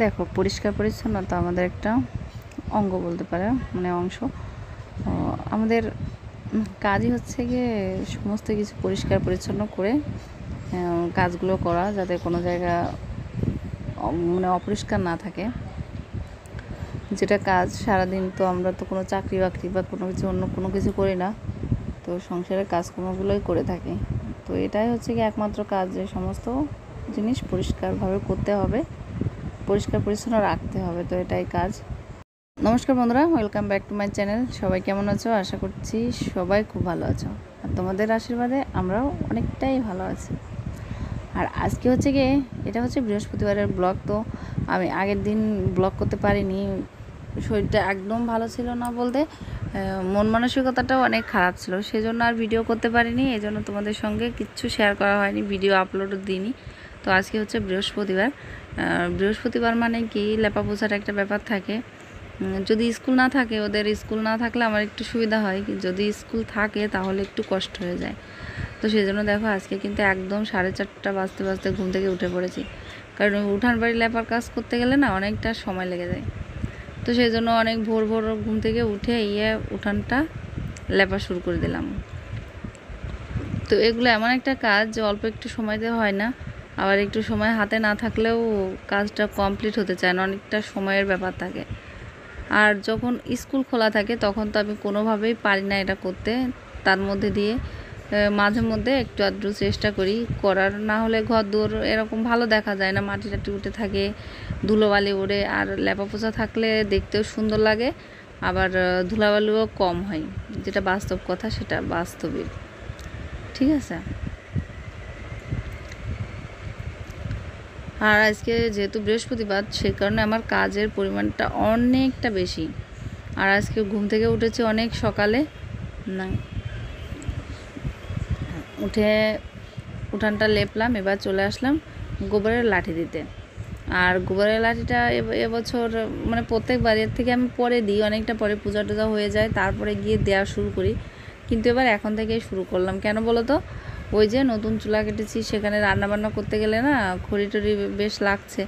দেখো, পরিষ্কার পরিচ্ছন্নতা আমাদের একটা অঙ্গ বলতে পারে, মানে অংশ। আমাদের কাজই হচ্ছে গিয়ে সমস্ত কিছু পরিষ্কার পরিচ্ছন্ন করে কাজগুলো করা, যাতে কোনো জায়গা মানে অপরিষ্কার না থাকে। যেটা কাজ সারাদিন তো আমরা তো কোনো চাকরি বাকরি বা কোনো কিছু অন্য কোনো কিছু করি না, তো সংসারের কাজকর্মগুলোই করে থাকি। তো এটাই হচ্ছে কি একমাত্র কাজ, যে সমস্ত জিনিস পরিষ্কারভাবে করতে হবে, পরিষ্কার পরিচ্ছন্ন রাখতে হবে। তো এটাই কাজ। নমস্কার বন্ধুরা, welcome back to my channel. সবাই কেমন আছো? আশা করছি সবাই খুব ভালো আছো, আর তোমাদের আশীর্বাদে আমরাও অনেকটাই ভালো আছি। আর আজকে হচ্ছে গিয়ে এটা হচ্ছে বৃহস্পতিবারের ব্লগ। তো আমি আগের দিন ব্লগ করতে পারিনি, শরীরটা একদম ভালো ছিল না, বলতে মন মানসিকতাটাও অনেক খারাপ ছিল, সেজন্য আর ভিডিও করতে পারিনি। এই জন্য তোমাদের সঙ্গে কিচ্ছু শেয়ার করা হয়নি, ভিডিও আপলোডও দিইনি। তো আজকে হচ্ছে বৃহস্পতিবার। বৃহস্পতিবার মানে কি, লেপা পোছার একটা ব্যাপার থাকে। যদি স্কুল না থাকে, ওদের স্কুল না থাকলে আমার একটু সুবিধা হয়, যদি স্কুল থাকে তাহলে একটু কষ্ট হয়ে যায়। তো সেই জন্য দেখো, আজকে কিন্তু একদম 4:30 বাজতে বাজতে ঘুম থেকে উঠে পড়েছি, কারণ উঠান বাড়ি লেপার কাজ করতে গেলে না অনেকটা সময় লেগে যায়। তো সেই জন্য অনেক ভোর ভোর ঘুম থেকে উঠে উঠানটা লেপা শুরু করে দিলাম। তো এগুলো এমন একটা কাজ যে অল্প একটু সময়তে হয় না, আবার একটু সময় হাতে না থাকলেও কাজটা কমপ্লিট হতে চায় না, অনেকটা সময়ের ব্যাপার থাকে। আর যখন স্কুল খোলা থাকে তখন তো আমি কোনোভাবেই পারি না এটা করতে। তার মধ্যে দিয়ে মাঝে মধ্যে একটু আধটু চেষ্টা করি করার, না হলে ঘর দুয়ার এরকম ভালো দেখা যায় না, মাটি টাটি উঠে থাকে, ধুলোবালি ওড়ে। আর লেপা পোছা থাকলে দেখতেও সুন্দর লাগে, আবার ধুলাবালিও কম হয়, যেটা বাস্তব কথা, সেটা বাস্তবিক। ঠিক আছে। আর আজকে যেহেতু বৃহস্পতিবার, সেই কারণে আমার কাজের পরিমাণটা অনেকটা বেশি। আর আজকে ঘুম থেকে উঠেছি অনেক সকালে, না উঠে উঠানটা লেপলাম, এবার চলে আসলাম গোবরের লাঠি দিতে। আর গোবরের লাঠিটা এবছর মানে প্রত্যেকবারের থেকে আমি পরে দিই, অনেকটা পরে পূজা টুজা হয়ে যায় তারপরে গিয়ে দেওয়া শুরু করি, কিন্তু এবার এখন থেকেই শুরু করলাম। কেন বলো তো? ওই যে নতুন চুলা কেটেছি, সেখানে রান্নাবান্না করতে গেলে না খড়ি টড়ি বেশ লাগছে।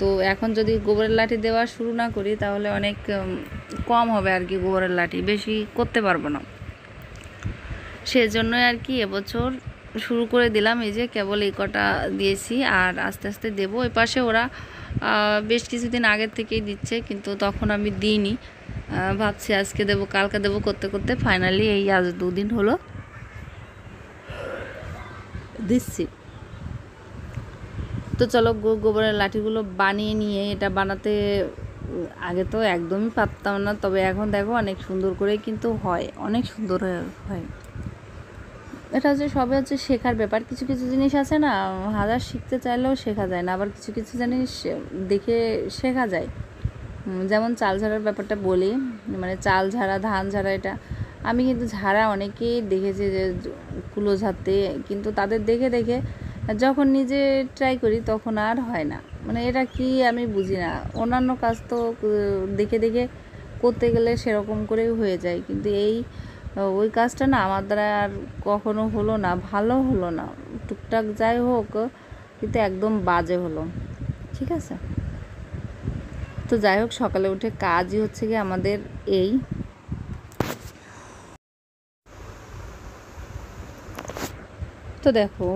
তো এখন যদি গোবরের লাঠি দেওয়া শুরু না করি তাহলে অনেক কম হবে আর কি, গোবরের লাঠি বেশি করতে পারবো না। সেজন্যই আর কি এবছর শুরু করে দিলাম। এই যে কেবল এই কটা দিয়েছি, আর আস্তে আস্তে দেবো। এ পাশে ওরা বেশ কিছুদিন আগের থেকেই দিচ্ছে, কিন্তু তখন আমি দিইনি, ভাবছি আজকে দেবো কালকে দেবো করতে করতে ফাইনালি এই আজ 2 দিন হলো দিচ্ছি। তো চলো গোবরের লাঠিগুলো বানিয়ে নিয়ে, এটা বানাতে আগে তো একদমই পারতাম না, তবে এখন দেখো অনেক সুন্দর করে কিন্তু হয়, অনেক সুন্দর হয়। এটা হচ্ছে সবে হচ্ছে শেখার ব্যাপার। কিছু কিছু জিনিস আছে না, হাজার শিখতে চাইলেও শেখা যায় না, আবার কিছু কিছু জিনিস দেখে শেখা যায়। যেমন চাল ঝাড়ার ব্যাপারটা বলি, মানে চাল ঝাড়া, ধান ঝাড়া, এটা আমি কিন্তু ঝাড়া অনেকেই দেখেছি যে কুলো ঝাড়তে, কিন্তু তাদের দেখে দেখে যখন নিজে ট্রাই করি তখন আর হয় না। মানে এটা কি আমি বুঝি না, অন্যান্য কাজ তো দেখে দেখে করতে গেলে সেরকম করেই হয়ে যায়, কিন্তু ওই কাজটা না আমার দ্বারা আর কখনো হলো না, ভালো হলো না, টুকটাক যাই হোক, কিন্তু একদম বাজে হলো। ঠিক আছে। তো যাই হোক, সকালে উঠে কাজই হচ্ছে কি আমাদের এই। তো দেখো,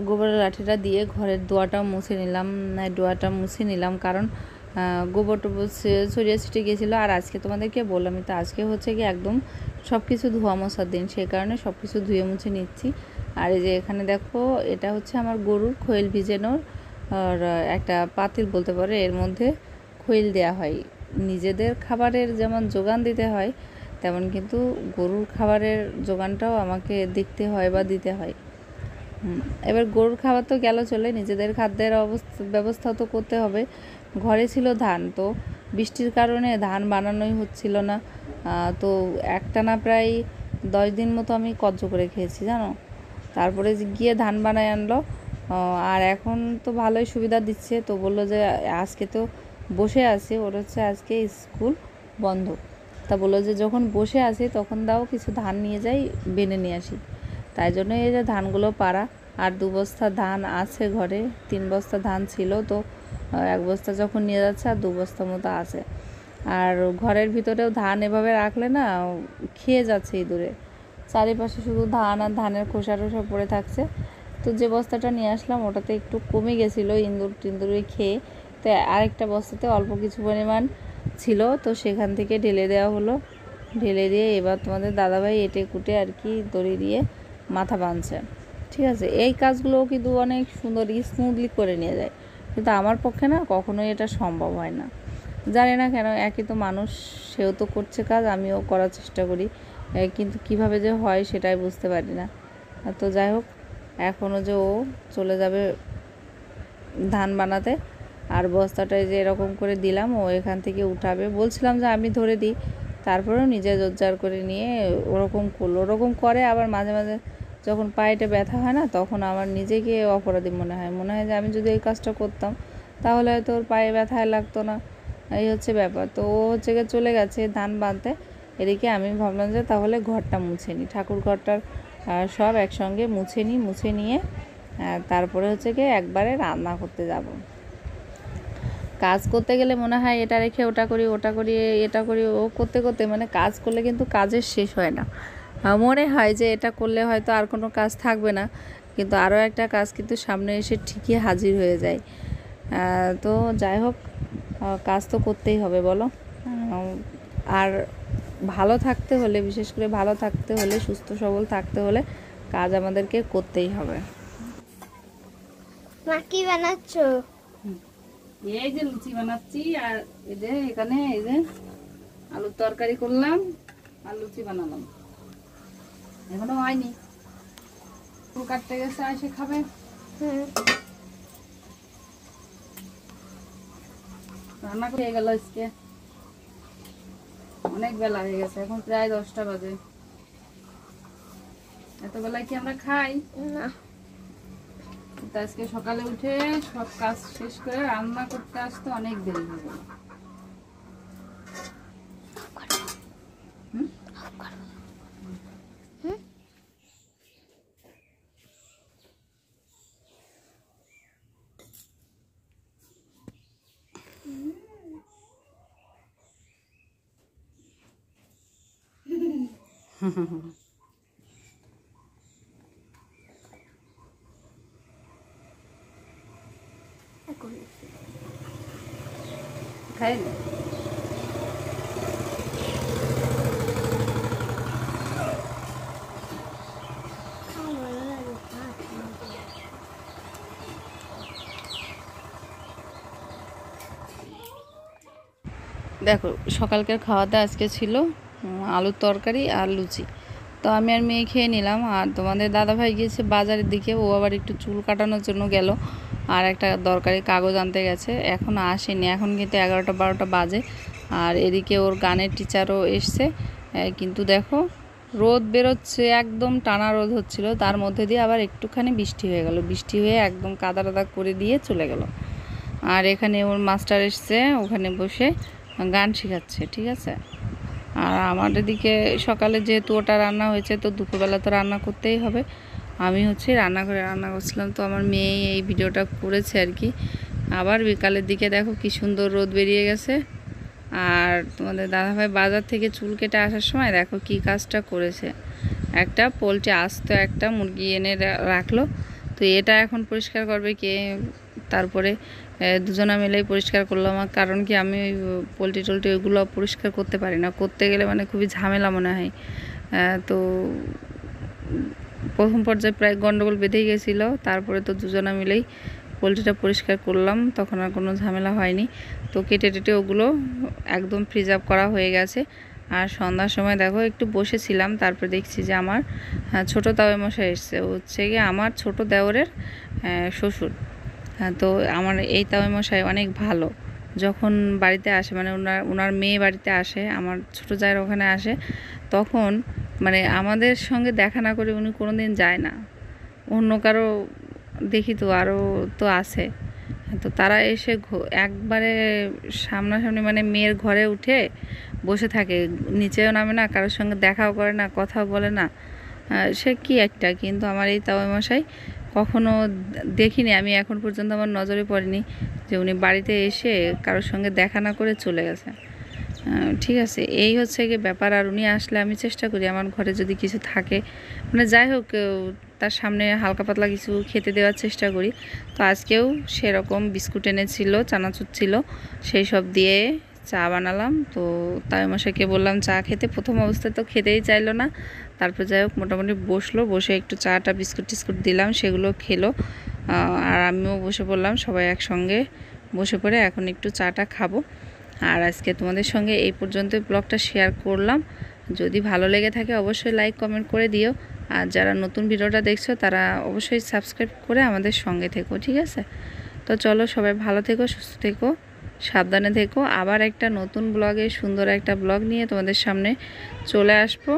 গোবরের লাঠিটা দিয়ে ঘরের দোয়াটা মুছে নিলাম, ডোয়াটা মুছে নিলাম, কারণ গোবর টোবর ছড়িয়ে ছিটে গিয়েছিলো। আর আজকে তোমাদেরকে বললাম তো, আজকে হচ্ছে কি একদম সব কিছু ধোয়া মোছার দিন, সেই কারণে সব কিছু ধুয়ে মুছে নিচ্ছি। আর এই যে এখানে দেখো, এটা হচ্ছে আমার গরুর খৈল ভিজানোর আর একটা পাতিল বলতে পারে, এর মধ্যে খৈল দেওয়া হয়। নিজেদের খাবারের যেমন যোগান দিতে হয়, তেমন কিন্তু গরুর খাবারের যোগানটাও আমাকে দেখতে হয় বা দিতে হয়। এবার গরুর খাবার তো গেল চলে, নিজেদের খাদ্যের ব্যবস্থাও তো করতে হবে। ঘরে ছিল ধান, তো বৃষ্টির কারণে ধান বানানোই হচ্ছিল না। তো একটানা প্রায় 10 দিন মতো আমি কজ্জ করে খেয়েছি জানো। তারপরে গিয়ে ধান বানায় আনলো। আর এখন তো ভালোই সুবিধা দিচ্ছে, তো বললো যে আজকে তো বসে আছি, ওর হচ্ছে আজকে স্কুল বন্ধ, তা বললো যে যখন বসে আছি তখন দাও কিছু ধান নিয়ে যাই, বেনে নিয়ে আসি। তাই জন্য এই যে ধানগুলো পাড়া। আর 2 বস্তা ধান আছে ঘরে, 3 বস্তা ধান ছিল, তো এক বস্তা যখন নিয়ে যাচ্ছে আর 2 বস্তা মতো আছে। আর ঘরের ভিতরেও ধান এভাবে রাখলে না খেয়ে যাচ্ছে ইঁদুরে, চারিপাশে শুধু ধান আর ধানের খোসা টোসা পড়ে থাকছে। তো যে বস্তাটা নিয়ে আসলাম ওটাতে একটু কমে গেছিলো ইঁদুর টিন্দুরে খেয়ে, তো আরেকটা বস্তাতে অল্প কিছু পরিমাণ ছিল, তো সেখান থেকে ঢেলে দেওয়া হলো। ঢেলে দিয়ে এবার তোমাদের দাদাভাই এঁটে কুটে আর কি দড়ি দিয়ে মাথা বাঁধছে। ঠিক আছে, এই কাজগুলোও কিন্তু অনেক সুন্দর স্মুথলি করে নিয়ে যায়, কিন্তু আমার পক্ষে না কখনোই এটা সম্ভব হয় না। জানি না কেন, একই তো মানুষ, সেও তো করছে কাজ, আমিও করার চেষ্টা করি, কিন্তু কিভাবে যে হয় সেটাই বুঝতে পারি না। তো যাই হোক, এখনও যে ও চলে যাবে ধান বানাতে, আর বস্তাটায় যে এরকম করে দিলাম ও এখান থেকে উঠাবে, বলছিলাম যে আমি ধরে দিই, তারপরেও নিজে রোজগার করে নিয়ে ওরকম করলো। ওরকম করে আবার মাঝে মাঝে যখন পায়েতে ব্যথা হয় না, তখন আমার নিজেকে অপরাধী মনে হয় যে আমি যদি এই কাজটা করতাম তাহলে হয়তো ওর পায়ে ব্যথায় লাগতো না। এই হচ্ছে ব্যাপার। তো ও হচ্ছে গিয়ে চলে গেছে ধান বাঁধতে, এদিকে আমি ভাবলাম যে তাহলে ঘরটা মুছে নিই, ঠাকুর ঘরটার সব একসঙ্গে মুছে নিয়ে তারপরে হচ্ছে গিয়ে একবারে রান্না করতে যাব। কাজ করতে গেলে মনে হয় এটা রেখে ওটা করি, ওটা করি, এটা করি, ও করতে করতে মানে কাজ করলে কিন্তু কাজের শেষ হয় না। মনে হয় যে এটা করলে হয়তো আর কোনো কাজ থাকবে না, কিন্তু আরও একটা কাজ কিন্তু সামনে এসে ঠিকই হাজির হয়ে যায়। তো যাই হোক, কাজ তো করতেই হবে বলো। আর ভালো থাকতে হলে, বিশেষ করে ভালো থাকতে হলে, সুস্থ সবল থাকতে হলে কাজ আমাদেরকে করতেই হবে। মা কি বানাচ্ছ? এই যে লুচি বানাচ্ছি, আর এই যে এখানে এই যে আলুর তরকারি করলাম আর লুচি বানালাম, এখনো হয়নি। ফুল কাটতে গেছে, এসে খাবে। রান্না করে গেল আজকে, অনেক বেলা হয়ে গেছে, এখন প্রায় 10টা বাজে। এত বেলায় কি আমরা খাই না। আজকে সকালে উঠে সব কাজ শেষ করে রান্না করতে আসতে অনেক দেরি হয়ে গেল। খাই না। দেখো, সকালকার খাওয়াতে আজকে ছিল আলুর তরকারি আর লুচি। তো আমি আর মেয়ে খেয়ে নিলাম, আর তোমাদের দাদাভাই গিয়েছে বাজারের দিকে, ও আবার একটু চুল কাটানোর জন্য গেল, আর একটা দরকারি কাগজ আনতে গেছে, এখনও আসেনি। এখন কিন্তু 11টা 12টা বাজে। আর এদিকে ওর গানের টিচারও এসছে, কিন্তু দেখো রোদ বেরোচ্ছে, একদম টানা রোদ হচ্ছিল, তার মধ্যে দিয়ে আবার একটুখানি বৃষ্টি হয়ে গেল, বৃষ্টি হয়ে একদম কাদা টাদা করে দিয়ে চলে গেল। আর এখানে ওর মাস্টার এসছে, ওখানে বসে গান শেখাচ্ছে। ঠিক আছে, আর আমার এদিকে সকালে যেহেতু ওটা রান্না হয়েছে, তো দুপুরবেলা তো রান্না করতেই হবে। আমি হচ্ছে রান্নাঘরে রান্না করছিলাম, তো আমার মেয়ে এই ভিডিওটা করেছে আর কি। আবার বিকালের দিকে দেখো কি সুন্দর রোদ বেরিয়ে গেছে। আর তোমাদের দাদাভাই বাজার থেকে চুল কেটে আসার সময় দেখো কি কাজটা করেছে, একটা পোলট্রি আস্ত একটা মুরগি এনে রাখলো। তো এটা এখন পরিষ্কার করবে কে, তারপরে দুজনা মিলেই পরিষ্কার করলাম। কারণ কি আমি ওই পোলট্রি টোলট্রি ওইগুলো পরিষ্কার করতে পারি না, করতে গেলে মানে খুবই ঝামেলা মনে হয়। তো প্রথম পর্যায়ে প্রায় গন্ডগোল বেঁধেই গেছিলো, তারপরে তো দুজনা মিলেই পোলট্রিটা পরিষ্কার করলাম, তখন আর কোনো ঝামেলা হয়নি। তো কেটে টেটে ওগুলো একদম ফ্রিজ আপ করা হয়ে গেছে। আর সন্ধ্যার সময় দেখো একটু বসেছিলাম, তারপরে দেখছি যে আমার ছোটো তাওয়াই মশাই এসছে, হচ্ছে গিয়ে আমার ছোট দেওরের শ্বশুর। তো আমার এই তাওয়াই মশাই অনেক ভালো, যখন বাড়িতে আসে মানে ওনার মেয়ে বাড়িতে আসে, আমার ছোটো জায়ের ওখানে আসে, তখন মানে আমাদের সঙ্গে দেখা না করে উনি কোনো দিন যায় না। অন্য কারো দেখি তো আরও তো আছে, তো তারা এসে একবারে সামনাসামনি মানে মেয়ের ঘরে উঠে বসে থাকে, নিচেও নামে না, কারোর সঙ্গে দেখাও করে না, কথাও বলে না, সে কি একটা। কিন্তু আমার এই তাওয়াই মশাই কখনো দেখিনি, আমি এখন পর্যন্ত আমার নজরে পড়েনি যে উনি বাড়িতে এসে কারোর সঙ্গে দেখা না করে চলে গেছে। ঠিক আছে, এই হচ্ছে গিয়ে ব্যাপার। আর উনি আসলে আমি চেষ্টা করি আমার ঘরে যদি কিছু থাকে, মানে যাই হোক, তার সামনে হালকা পাতলা কিছু খেতে দেওয়ার চেষ্টা করি। তো আজকেও সেরকম বিস্কুট এনেছিল, চানাচুর ছিল, সেই সব দিয়ে চা বানালাম। তো তাই মশাইকে বললাম চা খেতে, প্রথম অবস্থায় তো খেতেই চাইলো না, তারপর যাই হোক মোটামুটি বসলো, বসে একটু চাটা বিস্কুট টিস্কুট দিলাম, সেগুলো খেলো। আর আমিও বসে পড়লাম, সবাই একসঙ্গে বসে পড়ে এখন একটু চাটা খাবো। আর আজকে তোমাদের সঙ্গে এই পর্যন্ত ব্লগটা শেয়ার করলাম। যদি ভালো লেগে থাকে অবশ্যই লাইক কমেন্ট করে দিও। আর যারা নতুন ভিডিওটা দেখছো তারা অবশ্যই সাবস্ক্রাইব করে আমাদের সঙ্গে থেকো, ঠিক আছে? তো চলো, সবাই ভালো থেকো, সুস্থ থেকো, সাবধানে থেকো। আবার একটা নতুন ব্লগে, সুন্দর একটা ব্লগ নিয়ে তোমাদের সামনে চলে আসবো।